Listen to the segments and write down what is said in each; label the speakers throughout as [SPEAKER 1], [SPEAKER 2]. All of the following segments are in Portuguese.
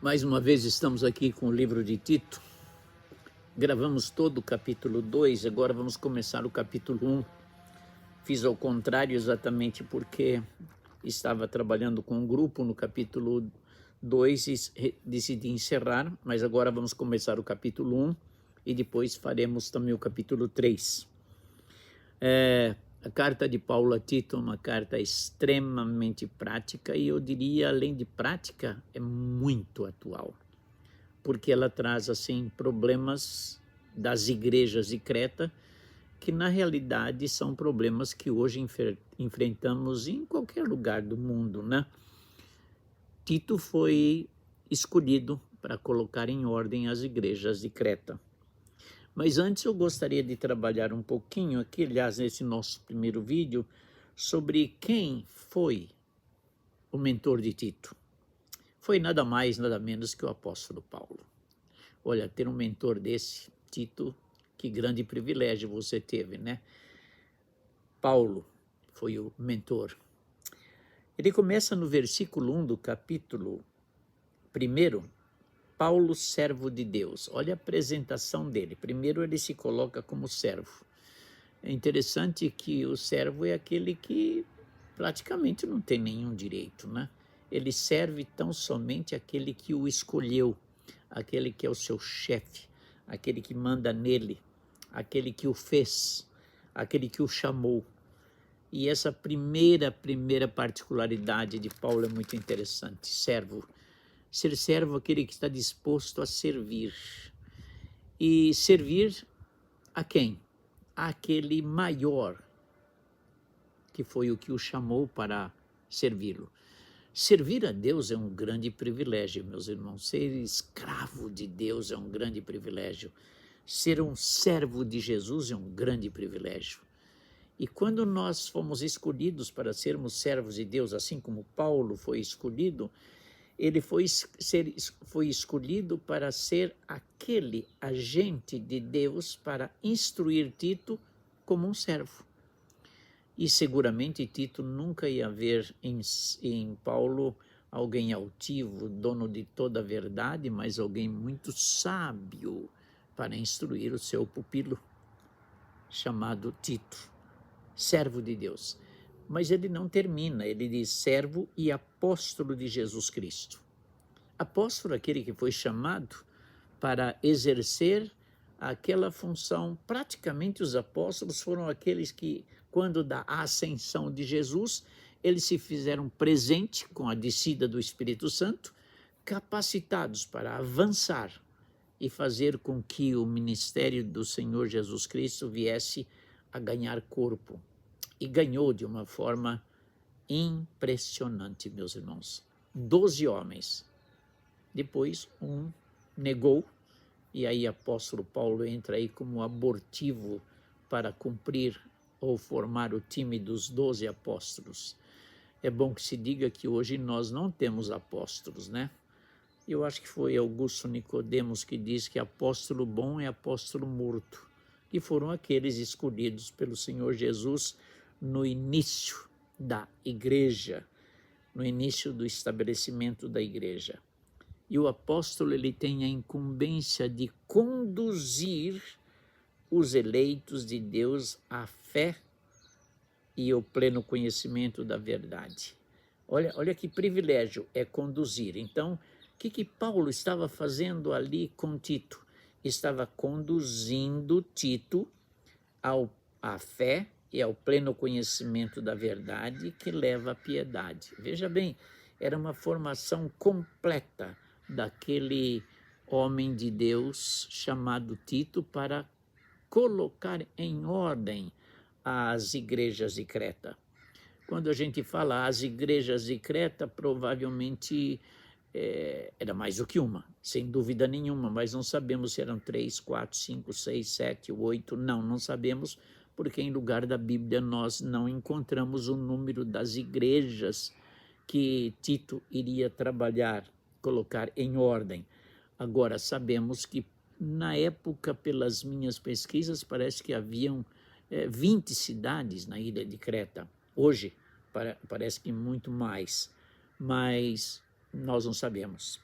[SPEAKER 1] Mais uma vez estamos aqui com o livro de Tito. Gravamos todo o capítulo 2, agora vamos começar o capítulo 1. Fiz ao contrário exatamente porque estava trabalhando com um grupo no capítulo 2 e decidi encerrar, mas agora vamos começar o capítulo 1 e depois faremos também o capítulo 3. A carta de Paulo a Tito é uma carta extremamente prática e eu diria, além de prática, é muito atual, porque ela traz assim problemas das igrejas de Creta que na realidade são problemas que hoje enfrentamos em qualquer lugar do mundo, né? Tito foi escolhido para colocar em ordem as igrejas de Creta. Mas antes eu gostaria de trabalhar um pouquinho aqui, aliás, nesse nosso primeiro vídeo, sobre quem foi o mentor de Tito. Foi nada mais, nada menos que o apóstolo Paulo. Olha, ter um mentor desse, Tito, que grande privilégio você teve, né? Paulo foi o mentor. Ele começa no versículo 1 do capítulo 1, Paulo, servo de Deus. Olha a apresentação dele. Primeiro ele se coloca como servo. É interessante que o servo é aquele que praticamente não tem nenhum direito, né? Ele serve tão somente aquele que o escolheu, aquele que é o seu chefe, aquele que manda nele, aquele que o fez, aquele que o chamou. E essa primeira particularidade de Paulo é muito interessante. Servo. Ser servo é aquele que está disposto a servir. E servir a quem? Aquele maior, que foi o que o chamou para servi-lo. Servir a Deus é um grande privilégio, meus irmãos. Ser escravo de Deus é um grande privilégio. Ser um servo de Jesus é um grande privilégio. E quando nós fomos escolhidos para sermos servos de Deus, assim como Paulo foi escolhido, ele foi escolhido para ser aquele agente de Deus para instruir Tito como um servo. E seguramente Tito nunca ia ver em Paulo alguém altivo, dono de toda a verdade, mas alguém muito sábio para instruir o seu pupilo, chamado Tito, servo de Deus. Mas ele não termina, ele diz servo e apóstolo de Jesus Cristo. Apóstolo é aquele que foi chamado para exercer aquela função. Praticamente os apóstolos foram aqueles que, quando da ascensão de Jesus, eles se fizeram presente com a descida do Espírito Santo, capacitados para avançar e fazer com que o ministério do Senhor Jesus Cristo viesse a ganhar corpo. E ganhou de uma forma impressionante, meus irmãos. 12 homens. Depois um negou, e aí apóstolo Paulo entra aí como abortivo para cumprir ou formar o time dos 12 apóstolos. É bom que se diga que hoje nós não temos apóstolos, né? Eu acho que foi Augusto Nicodemos que diz que apóstolo bom é apóstolo morto, que foram aqueles escolhidos pelo Senhor Jesus no início da igreja, no início do estabelecimento da igreja. E o apóstolo ele tem a incumbência de conduzir os eleitos de Deus à fé e ao pleno conhecimento da verdade. Olha que privilégio é conduzir. Então, o que Paulo estava fazendo ali com Tito? Estava conduzindo Tito à fé e ao pleno conhecimento da verdade que leva à piedade. Veja bem, era uma formação completa daquele homem de Deus chamado Tito para colocar em ordem as igrejas de Creta. Quando a gente fala as igrejas de Creta, provavelmente era mais do que uma, sem dúvida nenhuma, mas não sabemos se eram 3, 4, 5, 6, 7, 8, não sabemos, porque em lugar da Bíblia nós não encontramos o número das igrejas que Tito iria trabalhar, colocar em ordem. Agora, sabemos que na época, pelas minhas pesquisas, parece que haviam 20 cidades na ilha de Creta. Hoje, parece que muito mais, mas nós não sabemos.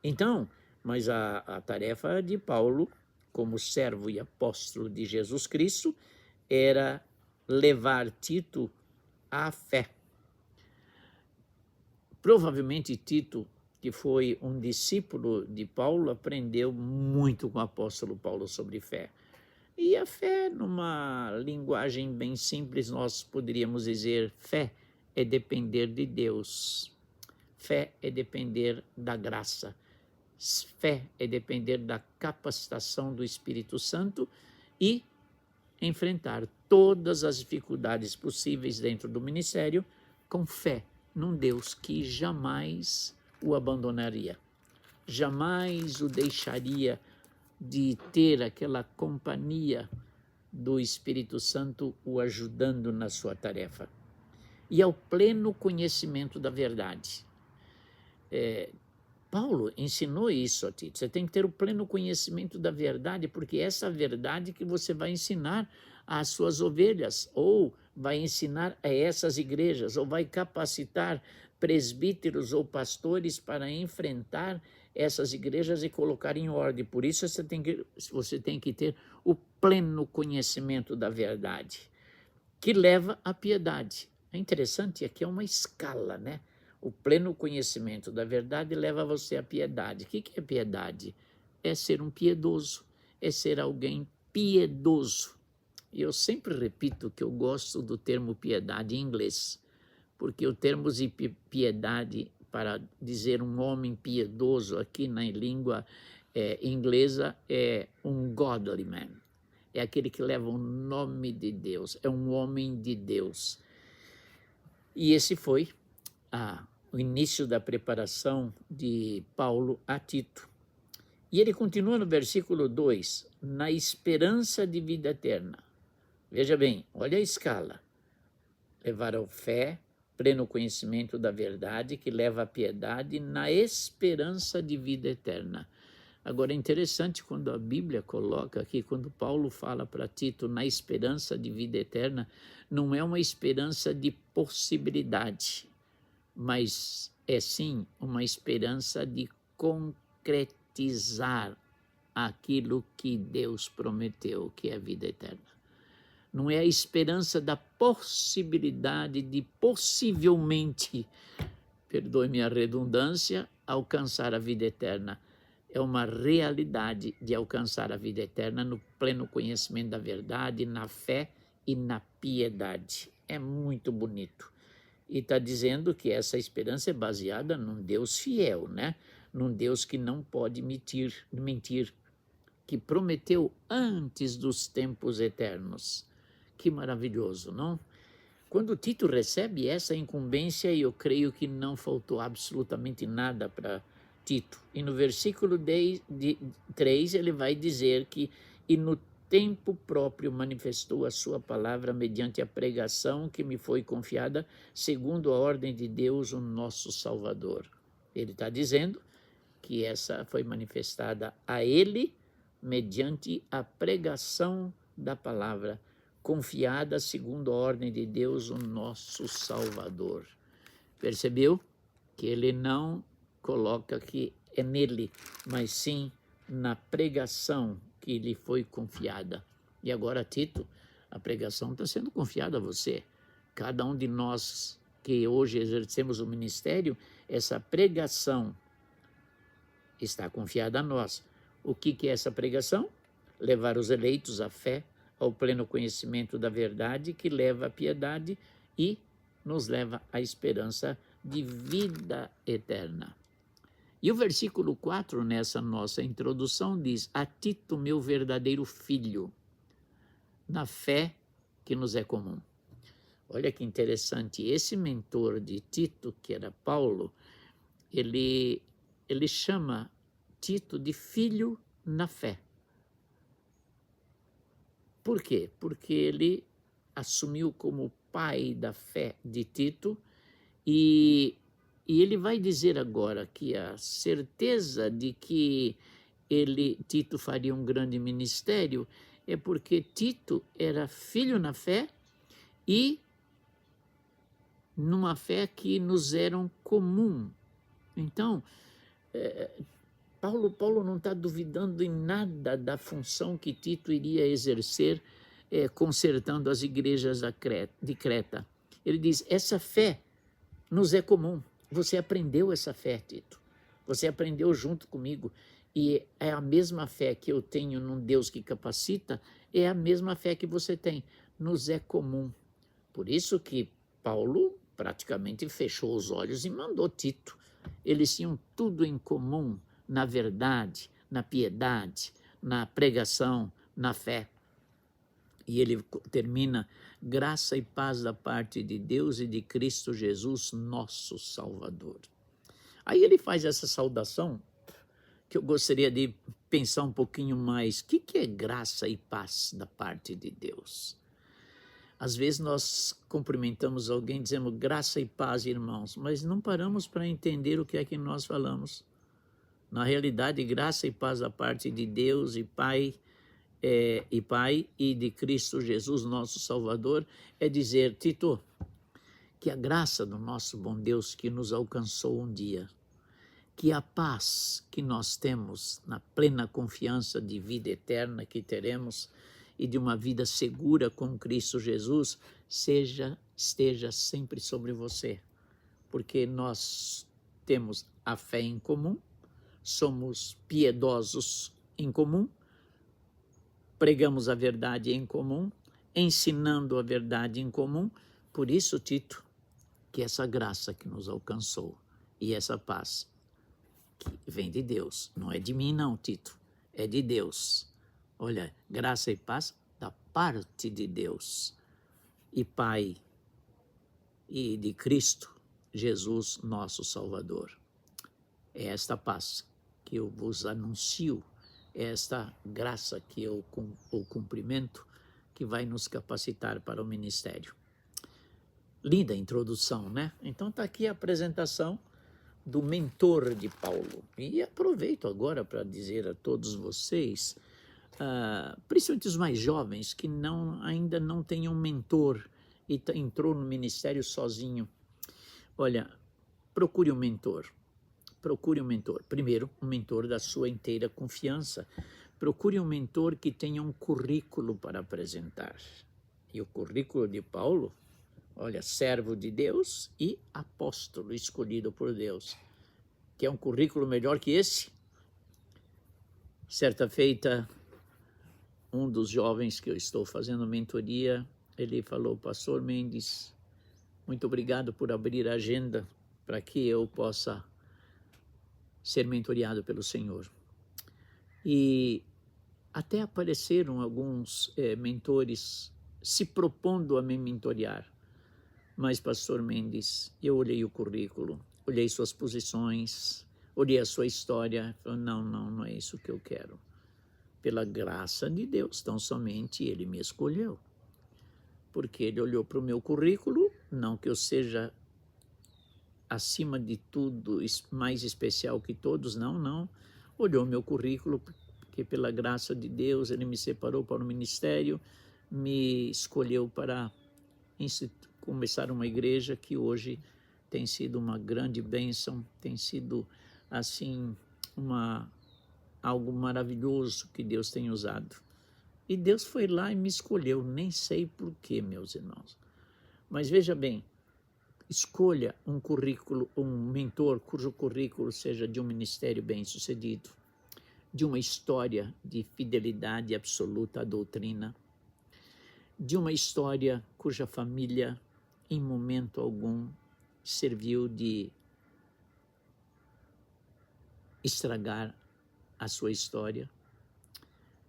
[SPEAKER 1] Então, mas a tarefa de Paulo, como servo e apóstolo de Jesus Cristo, era levar Tito à fé. Provavelmente Tito, que foi um discípulo de Paulo, aprendeu muito com o apóstolo Paulo sobre fé. E a fé, numa linguagem bem simples, nós poderíamos dizer: fé é depender de Deus. Fé é depender da graça. Fé é depender da capacitação do Espírito Santo e enfrentar todas as dificuldades possíveis dentro do ministério com fé num Deus que jamais o abandonaria, jamais o deixaria de ter aquela companhia do Espírito Santo o ajudando na sua tarefa. E ao pleno conhecimento da verdade. Paulo ensinou isso a Tito. Você tem que ter o pleno conhecimento da verdade, porque é essa verdade que você vai ensinar às suas ovelhas, ou vai ensinar a essas igrejas, ou vai capacitar presbíteros ou pastores para enfrentar essas igrejas e colocar em ordem. Por isso você tem que ter o pleno conhecimento da verdade, que leva à piedade. É interessante, aqui é uma escala, né? O pleno conhecimento da verdade leva você à piedade. O que é piedade? É ser um piedoso, é ser alguém piedoso. E eu sempre repito que eu gosto do termo piedade em inglês, porque o termo de piedade, para dizer um homem piedoso aqui na língua inglesa, é um godly man. É aquele que leva o nome de Deus, é um homem de Deus. E esse foi o início da preparação de Paulo a Tito. E ele continua no versículo 2, na esperança de vida eterna. Veja bem, olha a escala. Levar a fé, pleno conhecimento da verdade, que leva à piedade, na esperança de vida eterna. Agora é interessante quando a Bíblia coloca aqui, quando Paulo fala para Tito, na esperança de vida eterna, não é uma esperança de possibilidade, mas é sim uma esperança de concretizar aquilo que Deus prometeu, que é a vida eterna. Não é a esperança da possibilidade de possivelmente, perdoe-me a redundância, alcançar a vida eterna. É uma realidade de alcançar a vida eterna no pleno conhecimento da verdade, na fé e na piedade. É muito bonito. E está dizendo que essa esperança é baseada num Deus fiel, né? Num Deus que não pode mentir, que prometeu antes dos tempos eternos. Que maravilhoso, não? Quando Tito recebe essa incumbência, eu creio que não faltou absolutamente nada para Tito. E no versículo 3 ele vai dizer que e no tempo próprio manifestou a sua palavra mediante a pregação que me foi confiada, segundo a ordem de Deus, o nosso Salvador. Ele está dizendo que essa foi manifestada a ele mediante a pregação da palavra, confiada segundo a ordem de Deus, o nosso Salvador. Percebeu? Que ele não coloca que é nele, mas sim na pregação que lhe foi confiada. E agora, Tito, a pregação está sendo confiada a você. Cada um de nós que hoje exercemos o ministério, essa pregação está confiada a nós. O que é essa pregação? Levar os eleitos à fé, ao pleno conhecimento da verdade, que leva à piedade e nos leva à esperança de vida eterna. E o versículo 4, nessa nossa introdução, diz: a Tito, meu verdadeiro filho, na fé que nos é comum. Olha que interessante, esse mentor de Tito, que era Paulo, ele chama Tito de filho na fé. Por quê? Porque ele assumiu como pai da fé de Tito e ele vai dizer agora que a certeza de que Tito faria um grande ministério é porque Tito era filho na fé e numa fé que nos era comum. Então, Paulo não está duvidando em nada da função que Tito iria exercer consertando as igrejas de Creta. Ele diz, essa fé nos é comum. Você aprendeu essa fé, Tito. Você aprendeu junto comigo. E é a mesma fé que eu tenho num Deus que capacita, é a mesma fé que você tem. Nos é comum. Por isso que Paulo praticamente fechou os olhos e mandou Tito. Eles tinham tudo em comum na verdade, na piedade, na pregação, na fé. E ele termina, graça e paz da parte de Deus e de Cristo Jesus, nosso Salvador. Aí ele faz essa saudação, que eu gostaria de pensar um pouquinho mais. O que é graça e paz da parte de Deus? Às vezes nós cumprimentamos alguém, dizemos graça e paz, irmãos, mas não paramos para entender o que é que nós falamos. Na realidade, graça e paz da parte de Deus e Pai e de Cristo Jesus, nosso Salvador, é dizer, Tito, que a graça do nosso bom Deus que nos alcançou um dia, que a paz que nós temos na plena confiança de vida eterna que teremos e de uma vida segura com Cristo Jesus, esteja sempre sobre você, porque nós temos a fé em comum, somos piedosos em comum, pregamos a verdade em comum, ensinando a verdade em comum. Por isso, Tito, que essa graça que nos alcançou e essa paz que vem de Deus, não é de mim não, Tito, é de Deus. Olha, graça e paz da parte de Deus e Pai e de Cristo Jesus, nosso Salvador. É esta paz que eu vos anuncio, é esta graça que eu o cumprimento, que vai nos capacitar para o ministério. Linda introdução, né? Então está aqui a apresentação do mentor de Paulo. E aproveito agora para dizer a todos vocês, principalmente os mais jovens, que ainda não têm um mentor e entrou no ministério sozinho. Olha, procure um mentor. Procure um mentor. Primeiro, um mentor da sua inteira confiança. Procure um mentor que tenha um currículo para apresentar. E o currículo de Paulo, olha, servo de Deus e apóstolo escolhido por Deus. Quer um currículo melhor que esse? Certa feita, um dos jovens que eu estou fazendo mentoria, ele falou, Pastor Mendes, muito obrigado por abrir a agenda para que eu possa ser mentoriado pelo Senhor. E até apareceram alguns mentores se propondo a me mentorear. Mas, Pastor Mendes, eu olhei o currículo, olhei suas posições, olhei a sua história, falei, não é isso que eu quero. Pela graça de Deus, tão somente Ele me escolheu. Porque Ele olhou para o meu currículo, não que eu seja acima de tudo, mais especial que todos, não. Olhou meu currículo, porque pela graça de Deus Ele me separou para o ministério, me escolheu para começar uma igreja que hoje tem sido uma grande bênção, tem sido assim algo maravilhoso que Deus tem usado. E Deus foi lá e me escolheu, nem sei por quê, meus irmãos. Mas veja bem, escolha um currículo, um mentor cujo currículo seja de um ministério bem-sucedido, de uma história de fidelidade absoluta à doutrina, de uma história cuja família, em momento algum, serviu de estragar a sua história.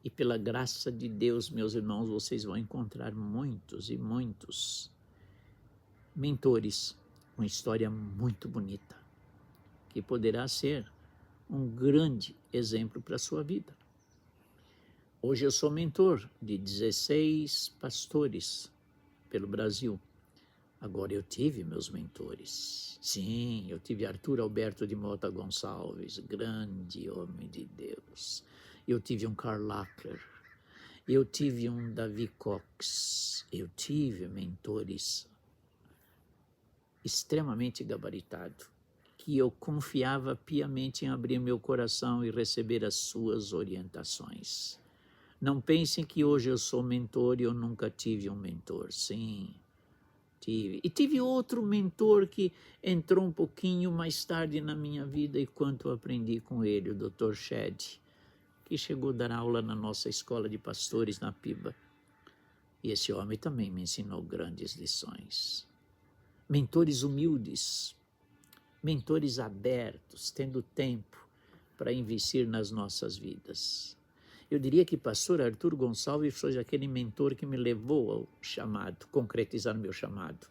[SPEAKER 1] E pela graça de Deus, meus irmãos, vocês vão encontrar muitos e muitos mentores, uma história muito bonita, que poderá ser um grande exemplo para a sua vida. Hoje eu sou mentor de 16 pastores pelo Brasil. Agora eu tive meus mentores. Sim, eu tive Arthur Alberto de Mota Gonçalves, grande homem de Deus. Eu tive um Karl Lackler. Eu tive um Davi Cox. Eu tive mentores extremamente gabaritados, que eu confiava piamente em abrir meu coração e receber as suas orientações. Não pensem que hoje eu sou mentor e eu nunca tive um mentor. Sim, tive. E tive outro mentor que entrou um pouquinho mais tarde na minha vida e quanto eu aprendi com ele, o Dr. Shed, que chegou a dar aula na nossa escola de pastores na Piba. E esse homem também me ensinou grandes lições. Mentores humildes, mentores abertos, tendo tempo para investir nas nossas vidas. Eu diria que pastor Arthur Gonçalves foi aquele mentor que me levou ao chamado, concretizar meu chamado.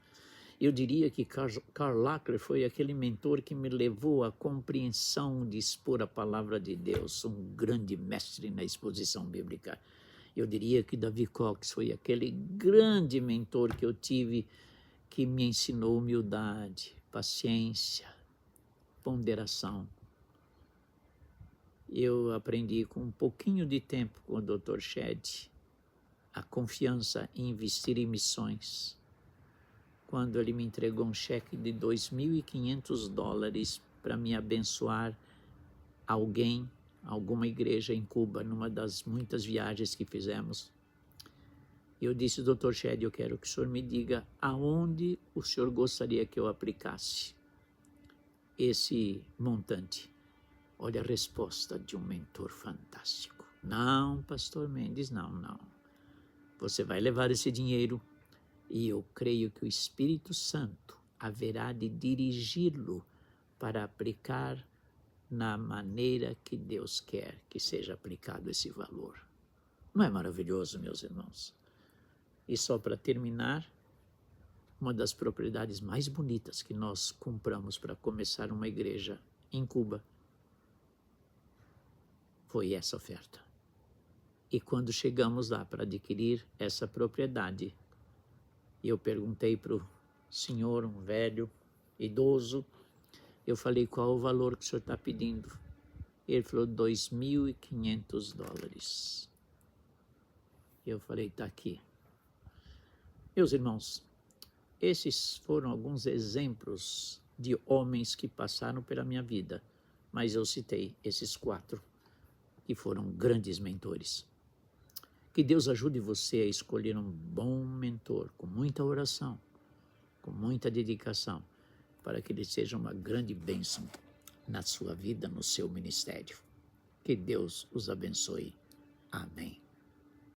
[SPEAKER 1] Eu diria que Karl Lacker foi aquele mentor que me levou à compreensão de expor a palavra de Deus, um grande mestre na exposição bíblica. Eu diria que Davi Cox foi aquele grande mentor que eu tive, que me ensinou humildade, paciência, ponderação. Eu aprendi com um pouquinho de tempo com o Dr. Shed a confiança em investir em missões. Quando ele me entregou um cheque de $2.500 para me abençoar alguém, alguma igreja em Cuba, numa das muitas viagens que fizemos. Eu disse, Dr. Shed, eu quero que o senhor me diga aonde o senhor gostaria que eu aplicasse esse montante. Olha a resposta de um mentor fantástico. Não, pastor Mendes, não. Você vai levar esse dinheiro e eu creio que o Espírito Santo haverá de dirigi-lo para aplicar na maneira que Deus quer que seja aplicado esse valor. Não é maravilhoso, meus irmãos? E só para terminar, uma das propriedades mais bonitas que nós compramos para começar uma igreja em Cuba foi essa oferta. E quando chegamos lá para adquirir essa propriedade, eu perguntei para o senhor, um velho, idoso, eu falei, qual o valor que o senhor está pedindo? Ele falou, $2.500. Eu falei, está aqui. Meus irmãos, esses foram alguns exemplos de homens que passaram pela minha vida, mas eu citei esses 4 que foram grandes mentores. Que Deus ajude você a escolher um bom mentor, com muita oração, com muita dedicação, para que ele seja uma grande bênção na sua vida, no seu ministério. Que Deus os abençoe. Amém.